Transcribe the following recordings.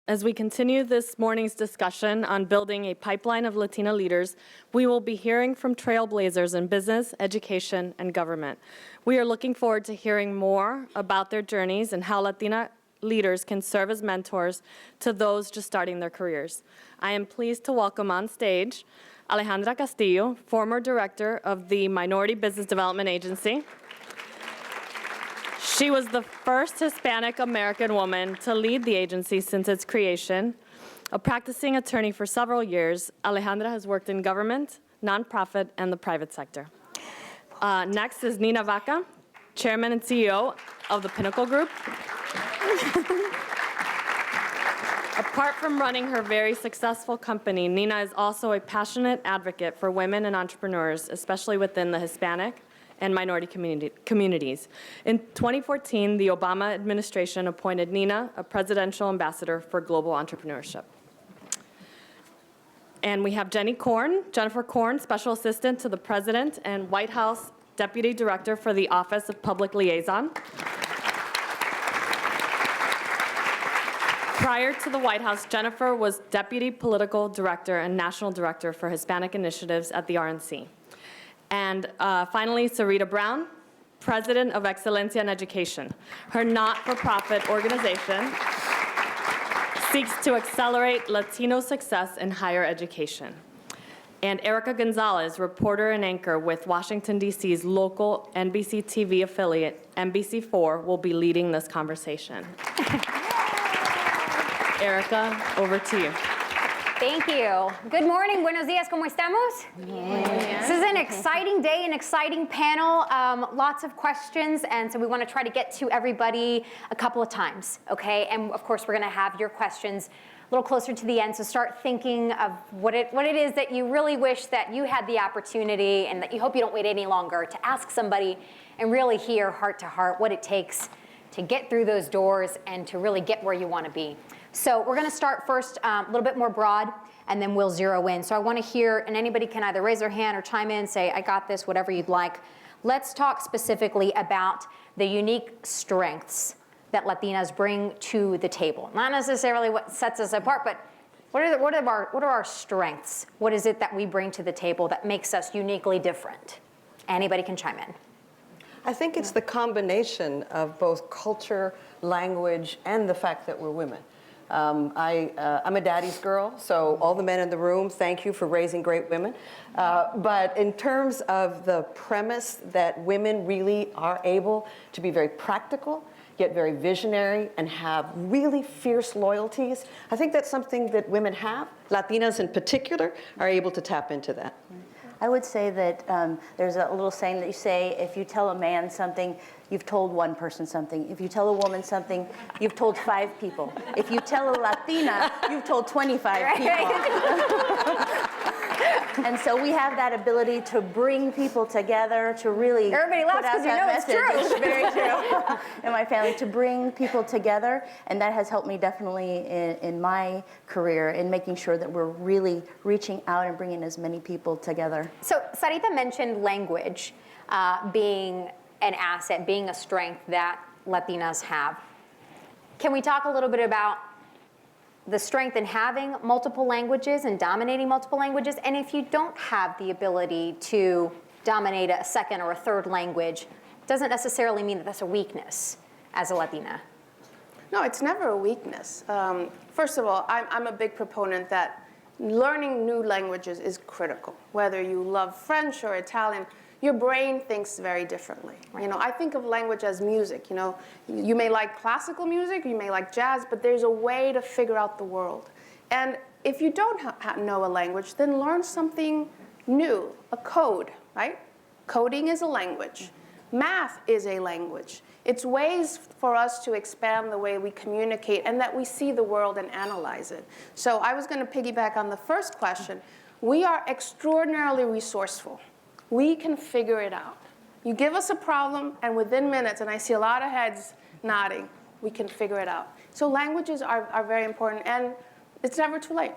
As we continue this morning's discussion on building a pipeline of Latina leaders, we will be hearing from trailblazers in business, education, and government. We are looking forward to hearing more about their journeys and how Latina leaders can serve as mentors to those just starting their careers. I am pleased to welcome on stage Alejandra Castillo, former director of the Minority Business Development Agency. She was the first Hispanic American woman to lead the agency since its creation. A practicing attorney for several years, Alejandra has worked in government, nonprofit, and the private sector. Next is Nina Vaca, chairman and CEO of the Pinnacle Group. Apart from running her very successful company, Nina is also a passionate advocate for women and entrepreneurs, especially within the Hispanic and minority communities. In 2014, the Obama administration appointed Nina a presidential ambassador for global entrepreneurship. And we have Jennifer Korn, special assistant to the president and White House deputy director for the Office of Public Liaison. Prior to the White House, Jennifer was deputy political director and national director for Hispanic initiatives at the RNC. And finally, Sarita Brown, president of Excelencia in Education. Her not-for-profit organization seeks to accelerate Latino success in higher education. And Erica Gonzalez, reporter and anchor with Washington, D.C.'s local NBC TV affiliate, NBC4, will be leading this conversation. Erica, over to you. Thank you. Good morning. Buenos días. ¿Cómo estamos? Yeah. This is an exciting day, an exciting panel, lots of questions, and so we want to try to get to everybody a couple of times, okay? And of course, we're going to have your questions a little closer to the end, so start thinking of what it is that you really wish that you had the opportunity and that you hope you don't wait any longer to ask somebody and really hear heart to heart what it takes to get through those doors and to really get where you want to be. So we're going to start first a little bit more broad, and then we'll zero in. So I want to hear, and anybody can either raise their hand or chime in, say, I got this, whatever you'd like. Let's talk specifically about the unique strengths that Latinas bring to the table. Not necessarily what sets us apart, but what are our strengths? What is it that we bring to the table that makes us uniquely different? Anybody can chime in. I think it's the combination of both culture, language, and the fact that we're women. I'm a daddy's girl, so all the men in the room, thank you for raising great women. But in terms of the premise that women really are able to be very practical, yet very visionary, and have really fierce loyalties, I think that's something that women have. Latinas in particular are able to tap into that. I would say that there's a little saying that you say, if you tell a man something, you've told one person something. If you tell a woman something, you've told 5 people. If you tell a Latina, you've told 25 people. And so we have that ability to bring people together, to really Everybody laughs because you know it's true. It's very true. In my family, to bring people together, and that has helped me definitely in my career in making sure that we're really reaching out and bringing as many people together. So Sarita mentioned language being an asset, being a strength that Latinas have. Can we talk a little bit about the strength in having multiple languages and dominating multiple languages? And if you don't have the ability to dominate a second or a third language, it doesn't necessarily mean that that's a weakness as a Latina. No, it's never a weakness. First of all, I'm a big proponent that learning new languages is critical. Whether you love French or Italian, your brain thinks very differently. You know, I think of language as music. You know, you may like classical music, you may like jazz, but there's a way to figure out the world. And if you don't know a language, then learn something new, a code, right? Coding is a language. Math is a language. It's ways for us to expand the way we communicate and that we see the world and analyze it. So I was going to piggyback on the first question. We are extraordinarily resourceful. We can figure it out. You give us a problem, and within minutes, and I see a lot of heads nodding, we can figure it out. So languages are very important, and it's never too late.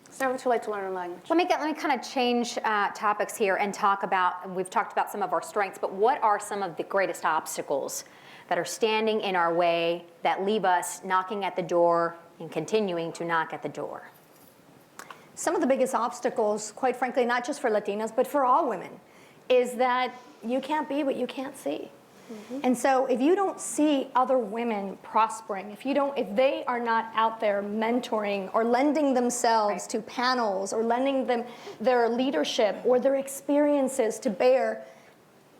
It's never too late to learn a language. Let me kind of change topics here and talk about, we've talked about some of our strengths, but what are some of the greatest obstacles that are standing in our way, that leave us knocking at the door and continuing to knock at the door? Some of the biggest obstacles, quite frankly, not just for Latinas, but for all women, is that you can't be what you can't see. And so if you don't see other women prospering, if they are not out there mentoring or lending themselves to panels or lending them their leadership or their experiences to bear,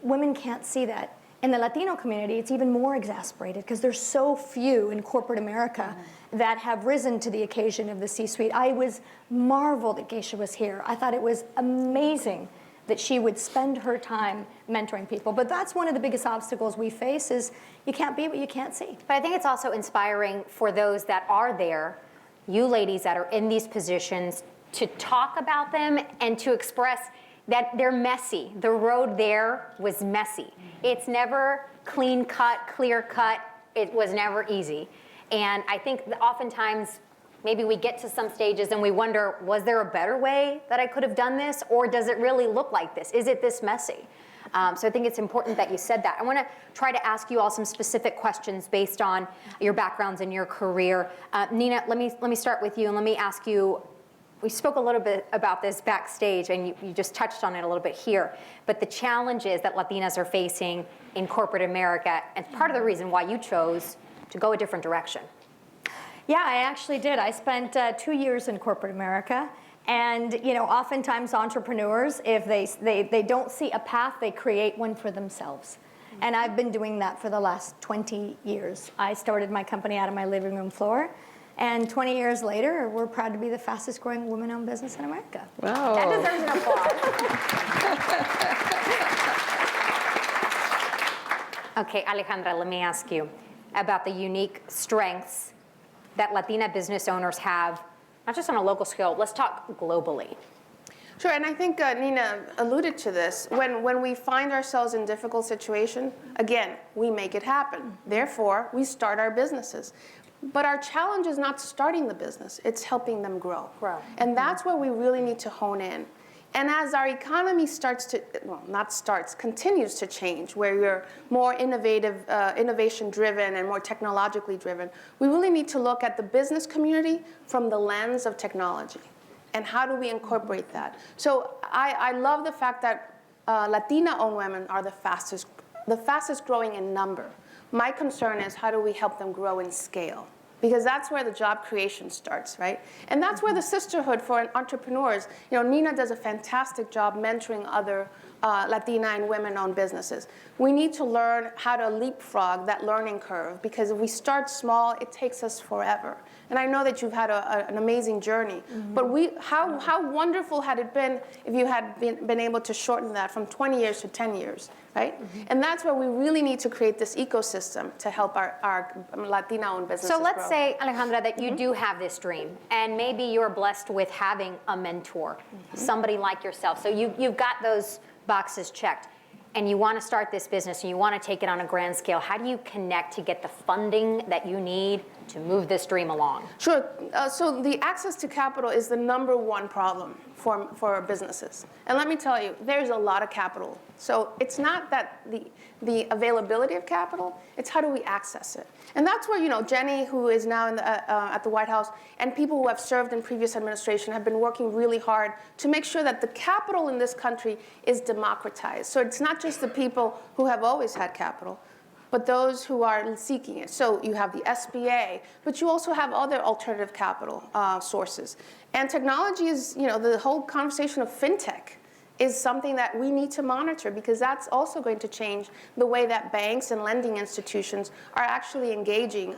women can't see that. In the Latino community, it's even more exacerbated because there's so few in corporate America that have risen to the occasion of the C-suite. I was marveled that Geisha was here. I thought it was amazing that she would spend her time mentoring people. But that's one of the biggest obstacles we face is you can't be what you can't see. But I think it's also inspiring for those that are there, you ladies that are in these positions, to talk about them and to express that they're messy. The road there was messy. It's never clean cut, clear cut. It was never easy. And I think that oftentimes maybe we get to some stages and we wonder, was there a better way that I could have done this? Or does it really look like this? Is it this messy? So I think it's important that you said that. I want to try to ask you all some specific questions based on your backgrounds and your career. Nina, let me start with you and let me ask you, we spoke a little bit about this backstage and you just touched on it a little bit here, but the challenges that Latinas are facing in corporate America, and part of the reason why you chose to go a different direction. Yeah, I actually did. I spent 2 years in corporate America. And oftentimes entrepreneurs, if they don't see a path, they create one for themselves. And I've been doing that for the last 20 years. I started my company out of my living room floor. And 20 years later, we're proud to be the fastest growing woman-owned business in America. Wow. That deserves an applause. Okay, Alejandra, let me ask you about the unique strengths that Latina business owners have, not just on a local scale, let's talk globally. Sure, and I think Nina alluded to this. When we find ourselves in difficult situations, again, we make it happen. Therefore, we start our businesses. But our challenge is not starting the business, it's helping them grow. And that's where we really need to hone in. And as our economy continues to change, where you're more innovation-driven and more technologically driven, we really need to look at the business community from the lens of technology. And how do we incorporate that? So I love the fact that Latina-owned women are the fastest growing in number. My concern is how do we help them grow in scale? Because that's where the job creation starts, right? And that's where the sisterhood for entrepreneurs, Nina does a fantastic job mentoring other Latina and women-owned businesses. We need to learn how to leapfrog that learning curve, because if we start small, it takes us forever. And I know that you've had an amazing journey, but how wonderful had it been if you had been able to shorten that from 20 years to 10 years, right? And that's where we really need to create this ecosystem to help our Latina-owned businesses So let's grow. say, Alejandra, that you do have this dream, and maybe you're blessed with having a mentor, somebody like yourself. So you've got those boxes checked, and you want to start this business, and you want to take it on a grand scale. How do you connect to get the funding that you need to move this dream along? Sure. So the access to capital is the #1 problem for businesses. And let me tell you, there's a lot of capital. So it's not that the availability of capital, it's how do we access it. And that's where, Jenny, who is now at the White House, and people who have served in previous administration have been working really hard to make sure that the capital in this country is democratized. So it's not just the people who have always had capital, but those who are seeking it. So you have the SBA, but you also have other alternative capital sources. And technology is, the whole conversation of fintech is something that we need to monitor, because that's also going to change the way that banks and lending institutions are actually engaging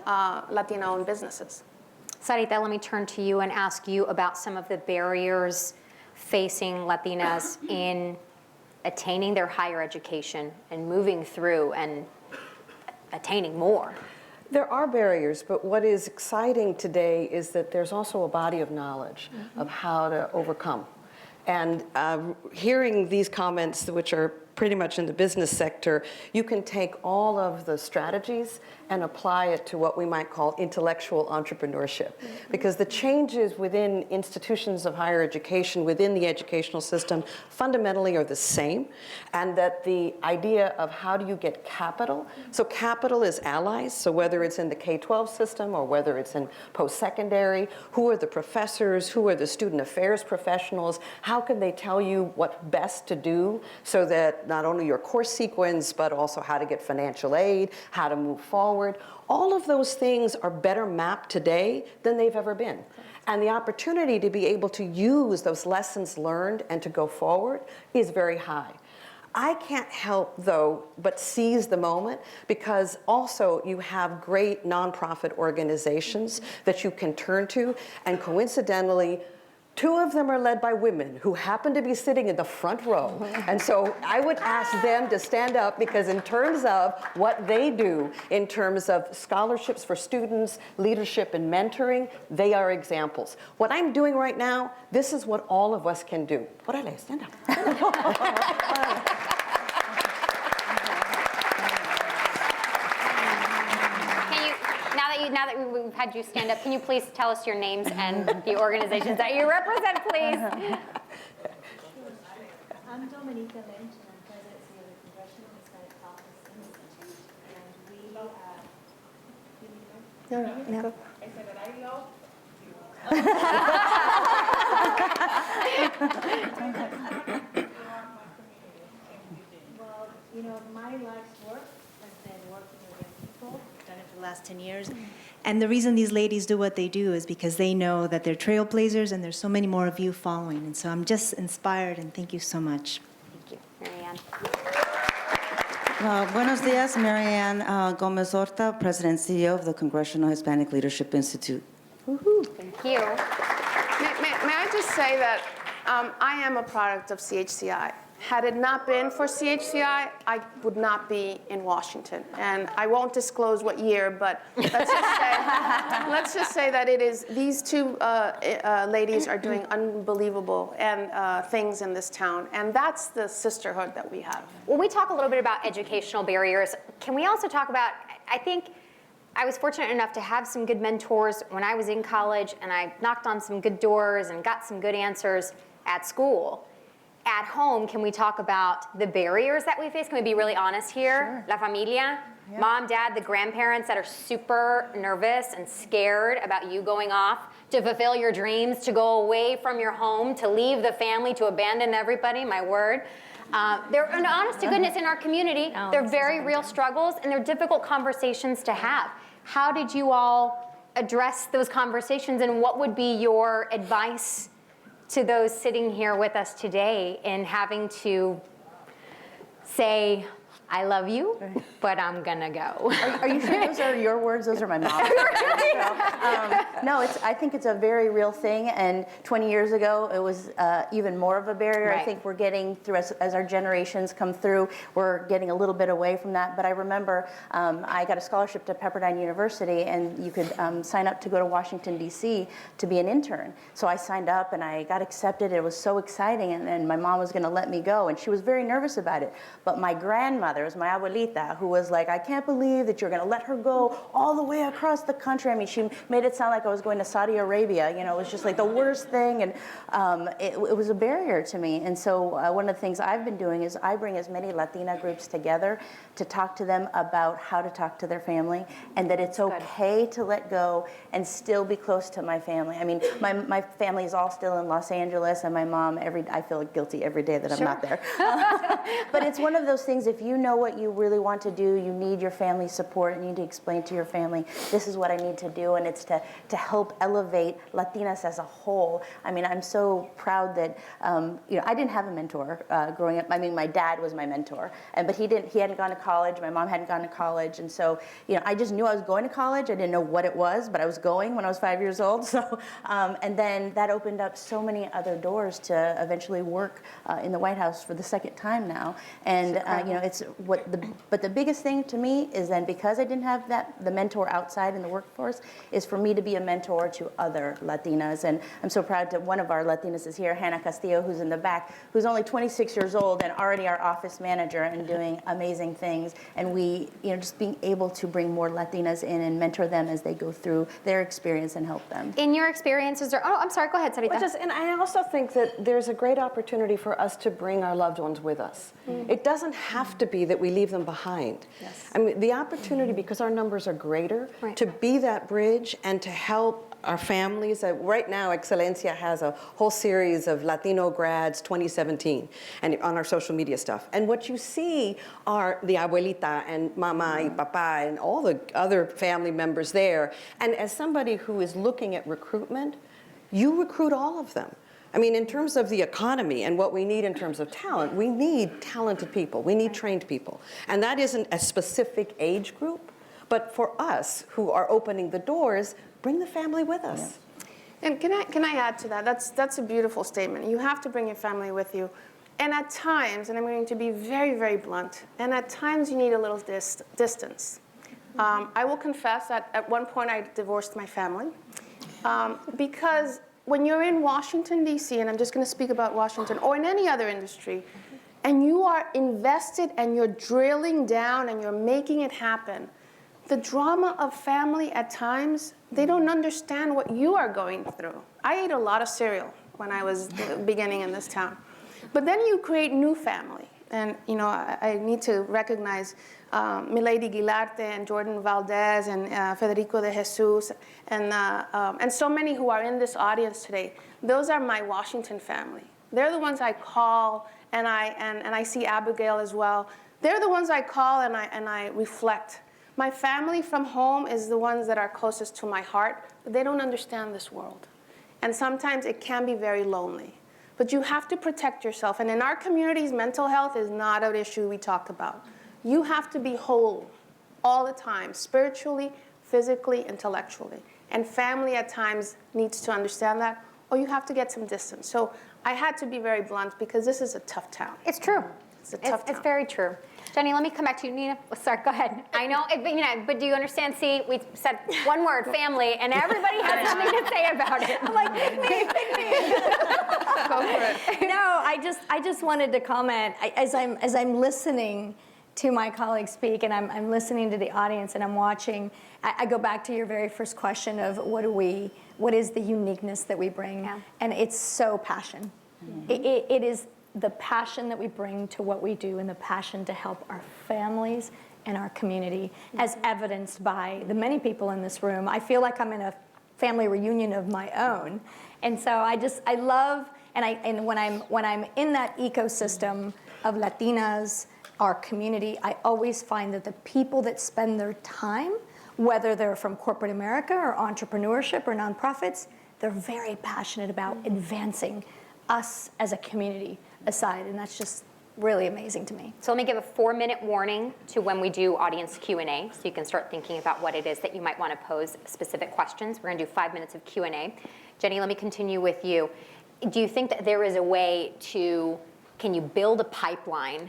Latino-owned businesses. Sarita, let me turn to you and ask you about some of the barriers facing Latinas in attaining their higher education and moving through and attaining more. There are barriers, but what is exciting today is that there's also a body of knowledge of how to overcome. And hearing these comments, which are pretty much in the business sector, you can take all of the strategies and apply it to what we might call intellectual entrepreneurship. Because the changes within institutions of higher education, within the educational system, fundamentally are the same. And that the idea of how do you get capital, so capital is allies, so whether it's in the K-12 system or whether it's in post-secondary, who are the professors, who are the student affairs professionals, how can they tell you what best to do so that not only your course sequence, but also how to get financial aid, how to move forward. All of those things are better mapped today than they've ever been. And the opportunity to be able to use those lessons learned and to go forward is very high. I can't help, though, but seize the moment, because also you have great nonprofit organizations that you can turn to, and coincidentally, 2 of them are led by women who happen to be sitting in the front row. And so I would ask them to stand up, because in terms of what they do, in terms of scholarships for students, leadership and mentoring, they are examples. What I'm doing right now, this is what all of us can do. Órale, stand up. Now that we've had you stand up, can you please tell us your names and the organizations that you represent, please? I'm Dominica Lynch, and I'm president of the Congressional Hispanic Caucus Institute, and we No. I said that I love well, you know, my life's work has been working with young people. I've done it for the last 10 years. And the reason these ladies do what they do is because they know that they're trailblazers, and there's so many more of you following. And so I'm just inspired, and thank you so much. Thank you. Marianne. Buenos días, Marianne Gomez Horta, President and CEO of the Congressional Hispanic Leadership Institute. Thank you. May I just say that I am a product of CHCI. Had it not been for CHCI, I would not be in Washington. And I won't disclose what year, but let's just say that it is, these 2 ladies are doing unbelievable things in this town. And that's the sisterhood that we have. When we talk a little bit about educational barriers, can we also talk about, I think I was fortunate enough to have some good mentors when I was in college, and I knocked on some good doors and got some good answers at school. At home, can we talk about the barriers that we face? Can we be really honest here? Sure. La familia, mom, dad, the grandparents that are super nervous and scared about you going off to fulfill your dreams, to go away from your home, to leave the family, to abandon everybody, my word. They're honest to goodness in our community. They're very real struggles, and they're difficult conversations to have. How did you all address those conversations, and what would be your advice to those sitting here with us today in having to say, I love you, but I'm gonna go? Are you sure those are your words? Those are my mom's words. No, I think it's a very real thing, and 20 years ago, it was even more of a barrier. Right. I think we're getting through, as our generations come through, we're getting a little bit away from that. But I remember I got a scholarship to Pepperdine University, and you could sign up to go to Washington, D.C. to be an intern. So I signed up, and I got accepted. It was so exciting, and my mom was gonna let me go, and she was very nervous about it. But my grandmother, it was my abuelita, who was like, I can't believe that you're going to let her go all the way across the country. I mean, she made it sound like I was going to Saudi Arabia. You know, it was just like the worst thing, and it was a barrier to me. And so one of the things I've been doing is I bring as many Latina groups together to talk to them about how to talk to their family, and that it's okay to let go and still be close to my family. I mean, my family is all still in Los Angeles, and my mom, I feel guilty every day that I'm not there. But it's one of those things, if you know what you really want to do, you need your family support, and you need to explain to your family, this is what I need to do, and it's to help elevate Latinas as a whole. I mean, I'm so proud that, you know, I didn't have a mentor growing up. I mean, my dad was my mentor, but he hadn't gone to college, my mom hadn't gone to college, and so, you know, I just knew I was going to college. I didn't know what it was, but I was going when I was 5 years old, so, and then that opened up so many other doors to eventually work in the White House for the second time now, and, you know, it's but the biggest thing to me is then, because I didn't have the mentor outside in the workforce, is for me to be a mentor to other Latinas. And I'm so proud that one of our Latinas is here, Alejandra Castillo, who's in the back, who's only 26 years old and already our office manager and doing amazing things. And we, just being able to bring more Latinas in and mentor them as they go through their experience and help them. In your experiences, I'm sorry, go ahead, Sarita. And I also think that there's a great opportunity for us to bring our loved ones with us. It doesn't have to be that we leave them behind. Yes. I mean, the opportunity, because our numbers are greater, Right. to be that bridge and to help our families. Right now, Excelencia has a whole series of Latino grads 2017 and on our social media stuff. And what you see are the abuelita and mama y papa and all the other family members there. And as somebody who is looking at recruitment, you recruit all of them. I mean, in terms of the economy and what we need in terms of talent, we need talented people. We need trained people. And that isn't a specific age group, but for us who are opening the doors, bring the family with us. And can I add to that? That's a beautiful statement. You have to bring your family with you. And at times, and I'm going to be very, very blunt, and at times you need a little distance. I will confess that at one point I divorced my family because when you're in Washington, D.C., and I'm just going to speak about Washington, or in any other industry, and you are invested and you're drilling down and you're making it happen, the drama of family at times, they don't understand what you are going through. I ate a lot of cereal when I was beginning in this town. But then you create new family. And I need to recognize Milady Guilarte and Jordan Valdez and Federico de Jesus and so many who are in this audience today. Those are my Washington family. They're the ones I call, and I see Abigail as well. They're the ones I call and I reflect. My family from home is the ones that are closest to my heart, but they don't understand this world. And sometimes it can be very lonely. But you have to protect yourself. And in our communities, mental health is not an issue we talk about. You have to be whole all the time, spiritually, physically, intellectually. And family at times needs to understand that, or you have to get some distance. So I had to be very blunt because this is a tough town. It's true. It's a tough town. It's very true. Jenny, let me come back to you. Nina, sorry, go ahead. I know, but do you understand? See, we said one word, family, and everybody has something to say about it. I'm like, pick me. Go for it. No, I just wanted to comment as I'm listening to my colleagues speak, and I'm listening to the audience, and I'm watching. I go back to your very first question of what is the uniqueness that we bring, Yeah. and it's so passion. Mm-hmm. It is the passion that we bring to what we do, and the passion to help our families and our community, as evidenced by the many people in this room. I feel like I'm in a family reunion of my own, and so I love, and when I'm in that ecosystem of Latinas, our community, I always find that the people that spend their time, whether they're from corporate America or entrepreneurship or nonprofits, they're very passionate about advancing us as a community aside, and that's just really amazing to me. So let me give a 4-minute warning to when we do audience Q&A, so you can start thinking about what it is that you might want to pose specific questions. We're going to do 5 minutes of Q&A. Jenny, let me continue with you. Do you think that there is a way can you build a pipeline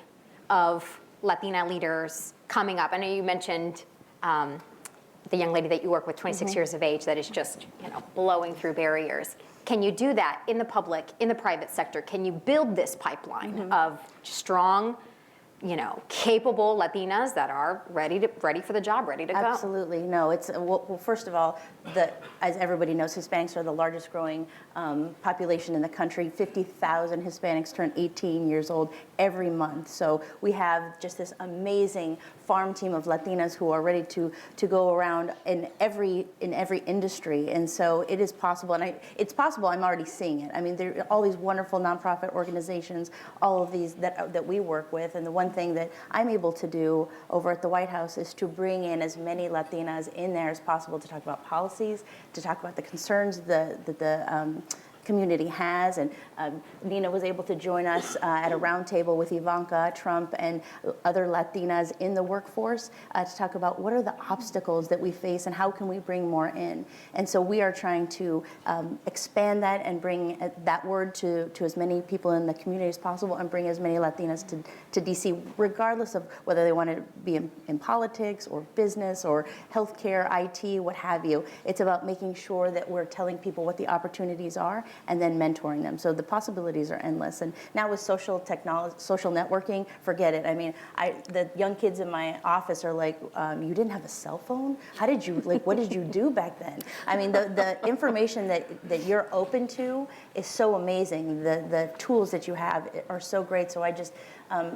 of Latina leaders coming up? I know you mentioned the young lady that you work with, 26 years of age, that is just blowing through barriers. Can you do that in the public, in the private sector? Can you build this pipeline of strong, capable Latinas that are ready for the job, ready to go? Absolutely. No, it's, well, first of all, as everybody knows, Hispanics are the largest growing population in the country. 50,000 Hispanics turn 18 years old every month. So we have just this amazing farm team of Latinas who are ready to go around in every industry. And so it is possible, and it's possible. I'm already seeing it. I mean, there are all these wonderful nonprofit organizations, all of these that we work with. And the one thing that I'm able to do over at the White House is to bring in as many Latinas in there as possible to talk about policies, to talk about the concerns, the community has. And Nina was able to join us at a roundtable with Ivanka Trump and other Latinas in the workforce to talk about what are the obstacles that we face and how can we bring more in. And so we are trying to expand that and bring that word to as many people in the community as possible and bring as many Latinas to DC, regardless of whether they want to be in politics or business or healthcare, IT, what have you. It's about making sure that we're telling people what the opportunities are and then mentoring them. So the possibilities are endless. And now with social technology, social networking, forget it. I mean, the young kids in my office are like, you didn't have a cell phone? How did you, like, what did you do back then? I mean, the information that you're open to is so amazing. The tools that you have are so great. So I just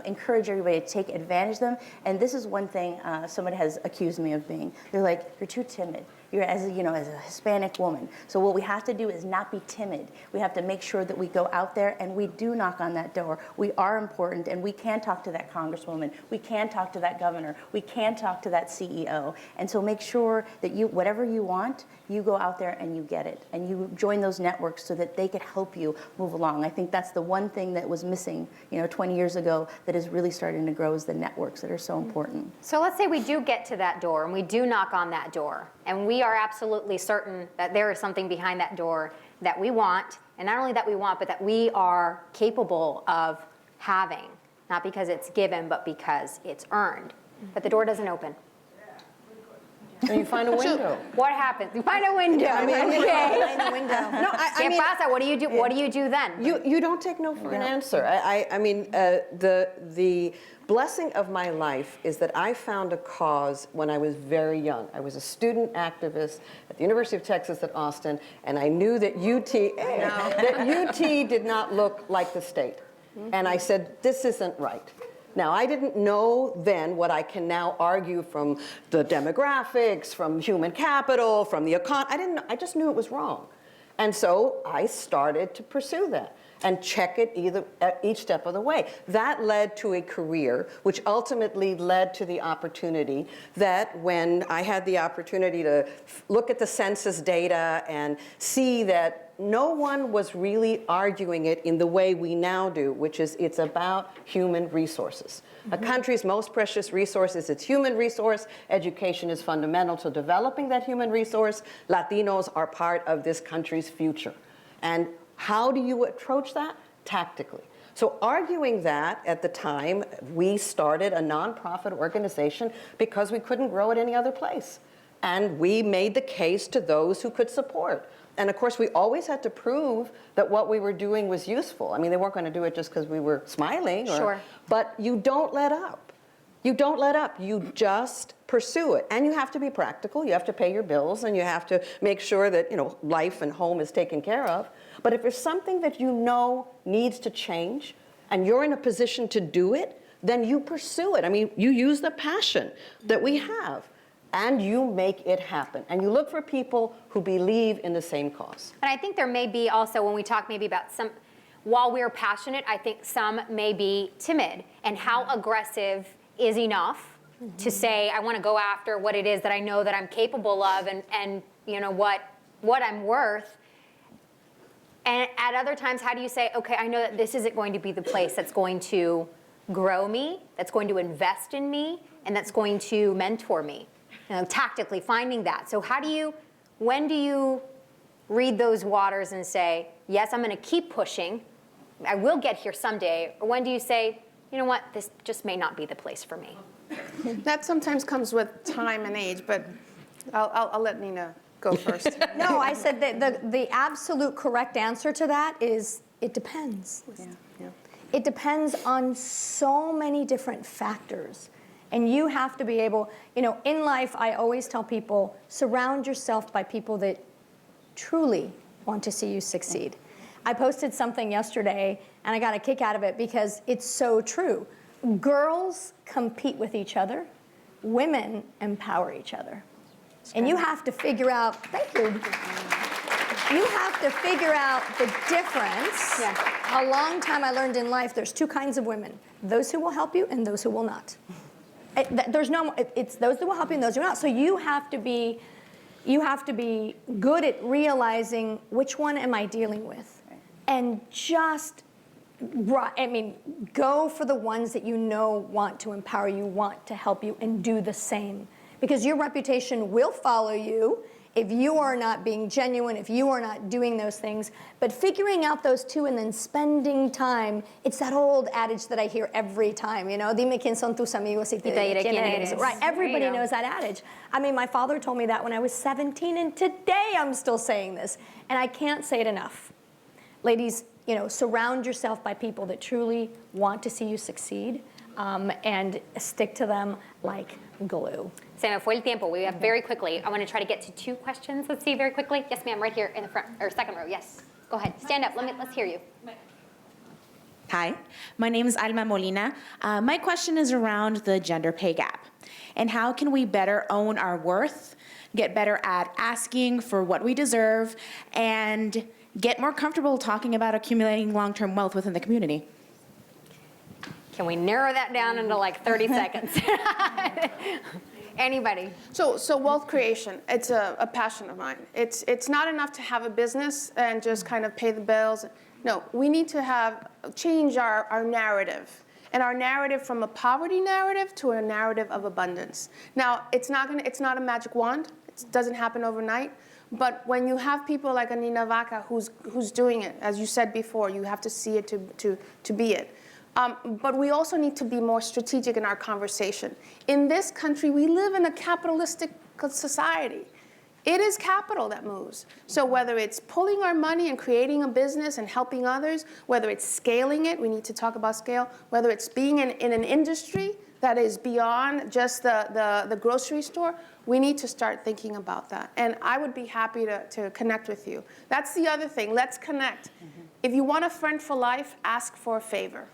encourage everybody to take advantage of them. And this is one thing someone has accused me of being. They're like, you're too timid. You're as a Hispanic woman. So what we have to do is not be timid. We have to make sure that we go out there and we do knock on that door. We are important, and we can talk to that congresswoman. We can talk to that governor. We can talk to that CEO. And so make sure that whatever you want, you go out there and you get it. And you join those networks so that they could help you move along. I think that's the one thing that was missing, 20 years ago that is really starting to grow is the networks that are so important. So let's say we do get to that door and we do knock on that door, and we are absolutely certain that there is something behind that door that we want, and not only that we want, but that we are capable of having, not because it's given, but because it's earned. But the door doesn't open. And you find a window. What happens? You find a window. I mean, okay. find a window. No, I mean, pasa? What do you do? What do you do then? You don't take no for an answer. I mean, the blessing of my life is that I found a cause when I was very young. I was a student activist at the University of Texas at Austin, and I knew that UT did not look like the state. And I said, this isn't right. Now, I didn't know then what I can now argue from the demographics, from human capital, from the economy. I just knew it was wrong. And so I started to pursue that and check it each step of the way. That led to a career, which ultimately led to the opportunity that when I had the opportunity to look at the census data and see that no one was really arguing it in the way we now do, which is it's about human resources. A country's most precious resource is its human resource. Education is fundamental to developing that human resource. Latinos are part of this country's future. And how do you approach that? Tactically. So arguing that at the time, we started a nonprofit organization because we couldn't grow it any other place. And we made the case to those who could support. And of course, we always had to prove that what we were doing was useful. I mean, they weren't going to do it just because we were smiling. But you don't let up. You don't let up. You just pursue it. And you have to be practical. You have to pay your bills, and you have to make sure that, life and home is taken care of. But if there's something that you know needs to change, and you're in a position to do it, then you pursue it. I mean, you use the passion that we have. And you make it happen. And you look for people who believe in the same cause. And I think there may be also, when we talk maybe about while we're passionate, I think some may be timid. And how aggressive is enough to say, I want to go after what it is that I know that I'm capable of and what I'm worth. And at other times, how do you say, okay, I know that this isn't going to be the place that's going to grow me, that's going to invest in me, and that's going to mentor me? Tactically finding that. So when do you read those waters and say, yes, I'm going to keep pushing, I will get here someday, or when do you say, you know what, this just may not be the place for me? That sometimes comes with time and age, but I'll let Nina go first. No, I said that the absolute correct answer to that is it depends. Yeah. It depends on so many different factors. And you have to be able, in life, I always tell people, surround yourself by people that truly want to see you succeed. I posted something yesterday, and I got a kick out of it because it's so true. Girls compete with each other. Women empower each other. And you have to figure out, thank you. You have to figure out the difference. Yeah. A long time I learned in life, there's two kinds of women. Those who will help you and those who will not. It's those that will help you and those who will not. So you have to be good at realizing which one am I dealing with. and just, go for the ones that you know want to empower you, want to help you, and do the same. Because your reputation will follow you if you are not being genuine, if you are not doing those things. But figuring out those two and then spending time, it's that old adage that I hear every time, dime quién son tus amigos y te diré quién eres. Right, everybody knows that adage. My father told me that when I was 17, and today I'm still saying this. And I can't say it enough. Ladies, surround yourself by people that truly want to see you succeed, and stick to them like glue. Se me fue el tiempo. We have very quickly. I want to try to get to 2 questions. Let's see very quickly. Yes, ma'am, right here in the front, or second row. Yes, go ahead. Stand up. Let's hear you. Hi, my name is Alma Molina. My question is around the gender pay gap, and how can we better own our worth, get better at asking for what we deserve, and get more comfortable talking about accumulating long-term wealth within the community? Can we narrow that down into like 30 seconds? Anybody? So wealth creation, it's a passion of mine. It's not enough to have a business and just kind of pay the bills. No, we need to change our narrative. And our narrative from a poverty narrative to a narrative of abundance. Now, it's not a magic wand. It doesn't happen overnight. But when you have people like Anina Vaca who's doing it, as you said before, you have to see it to be it. But we also need to be more strategic in our conversation. In this country, we live in a capitalistic society. It is capital that moves. So whether it's pulling our money and creating a business and helping others, whether it's scaling it, we need to talk about scale, whether it's being in an industry that is beyond just the grocery store, we need to start thinking about that. And I would be happy to connect with you. That's the other thing. Let's connect. Mm-hmm. If you want a friend for life, ask for a favor.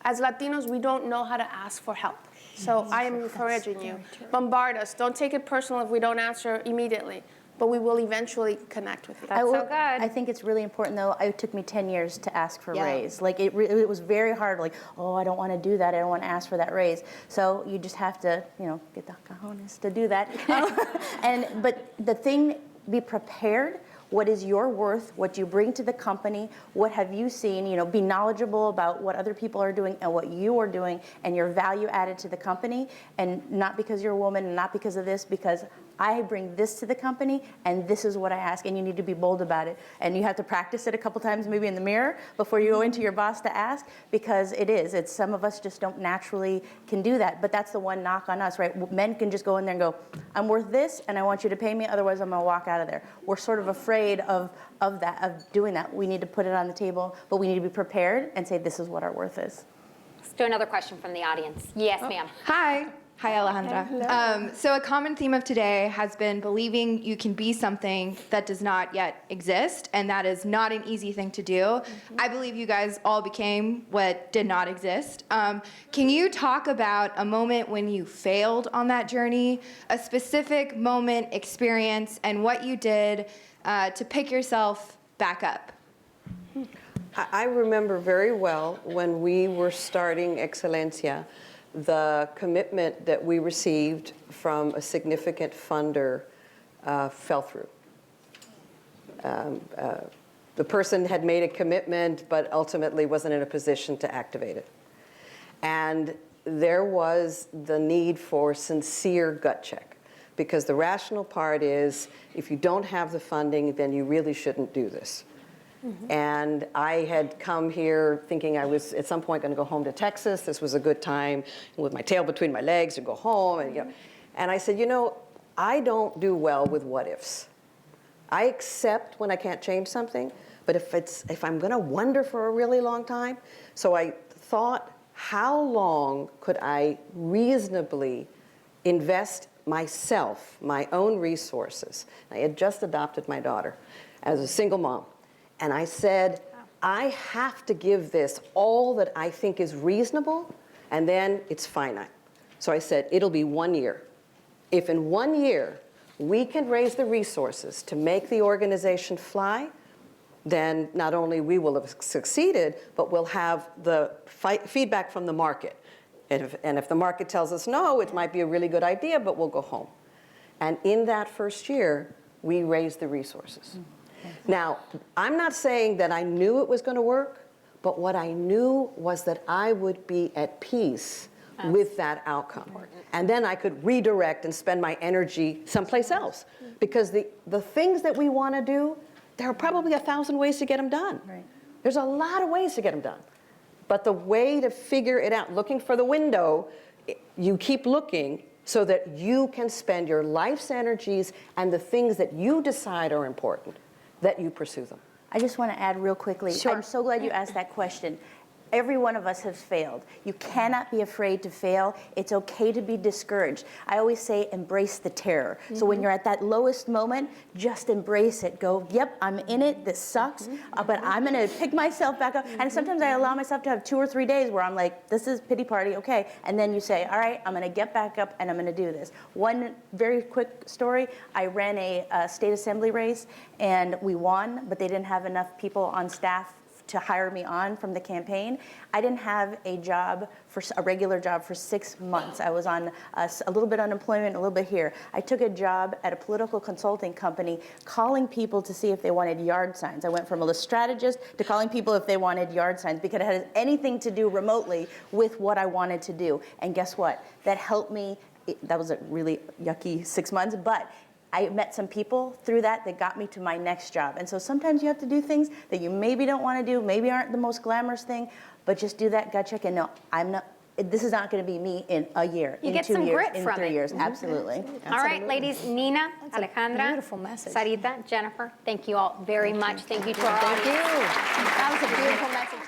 As Latinos, we don't know how to ask for help. So I am encouraging you. Bombard us. Don't take it personal if we don't answer immediately. But we will eventually connect with you. That's so good. I think it's really important, though. It took me 10 years to ask for a raise. Like, it was very hard. Like, I don't want to do that. I don't want to ask for that raise. So you just have to, get the cojones to do that. But the thing, be prepared. What is your worth? What you bring to the company? What have you seen? Be knowledgeable about what other people are doing and what you are doing and your value added to the company. And not because you're a woman and not because of this, because I bring this to the company and this is what I ask, and you need to be bold about it. And you have to practice it a couple times maybe in the mirror before you go into your boss to ask, because it's some of us just don't naturally can do that. But that's the one knock on us, right? Men can just go in there and go, I'm worth this and I want you to pay me, otherwise I'm gonna walk out of there. We're sort of afraid of doing that. We need to put it on the table, but we need to be prepared and say this is what our worth is. Let's do another question from the audience. Yes, ma'am. Hi, Alejandra. So a common theme of today has been believing you can be something that does not yet exist, and that is not an easy thing to do. Mm-hmm. I believe you guys all became what did not exist. Can you talk about a moment when you failed on that journey, a specific moment, experience, and what you did to pick yourself back up? I remember very well when we were starting Excelencia, the commitment that we received from a significant funder fell through. The person had made a commitment, but ultimately wasn't in a position to activate it. And there was the need for sincere gut check, because the rational part is, if you don't have the funding, then you really shouldn't do this. Mm-hmm. And I had come here thinking I was at some point going to go home to Texas. This was a good time with my tail between my legs to go home. And, and I said, I don't do well with what ifs. I accept when I can't change something, but if I'm going to wonder for a really long time. So I thought, how long could I reasonably invest myself, my own resources? I had just adopted my daughter as a single mom. And I said, I have to give this all that I think is reasonable, and then it's finite. So I said, it'll be 1 year. If in 1 year we can raise the resources to make the organization fly, then not only we will have succeeded, but we'll have the feedback from the market. And if the market tells us no, it might be a really good idea, but we'll go home. And in that first year, we raised the resources. Now, I'm not saying that I knew it was going to work, but what I knew was that I would be at peace with that outcome. And then I could redirect and spend my energy someplace else. Because the things that we want to do, there are probably 1,000 ways to get them done. Right. There's a lot of ways to get them done. But the way to figure it out, looking for the window, you keep looking so that you can spend your life's energies and the things that you decide are important, that you pursue them. I just want to add real quickly. Sure. I'm so glad you asked that question. Every one of us has failed. You cannot be afraid to fail. It's okay to be discouraged. I always say embrace the terror. So when you're at that lowest moment, just embrace it. Go, yep, I'm in it. This sucks, but I'm going to pick myself back up. And sometimes I allow myself to have 2 or 3 days where I'm like, this is pity party, okay. And then you say, all right, I'm going to get back up and I'm going to do this. One very quick story, I ran a state assembly race and we won, but they didn't have enough people on staff to hire me on from the campaign. I didn't have a job, a regular job for 6 months. I was on a little bit unemployment, a little bit here. I took a job at a political consulting company calling people to see if they wanted yard signs. I went from a strategist to calling people if they wanted yard signs because it had anything to do remotely with what I wanted to do. And guess what? That helped me. That was a really yucky 6 months, but I met some people through that got me to my next job. And so sometimes you have to do things that you maybe don't want to do, maybe aren't the most glamorous thing, but just do that gut check and no, this is not going to be me in a year, You in get 2 some years, grit in from 3 it. years. Absolutely. All right, ladies, Nina, Alejandra, beautiful message. Sarita, Jennifer, thank you all very much. Thank you to our audience. That was a beautiful message.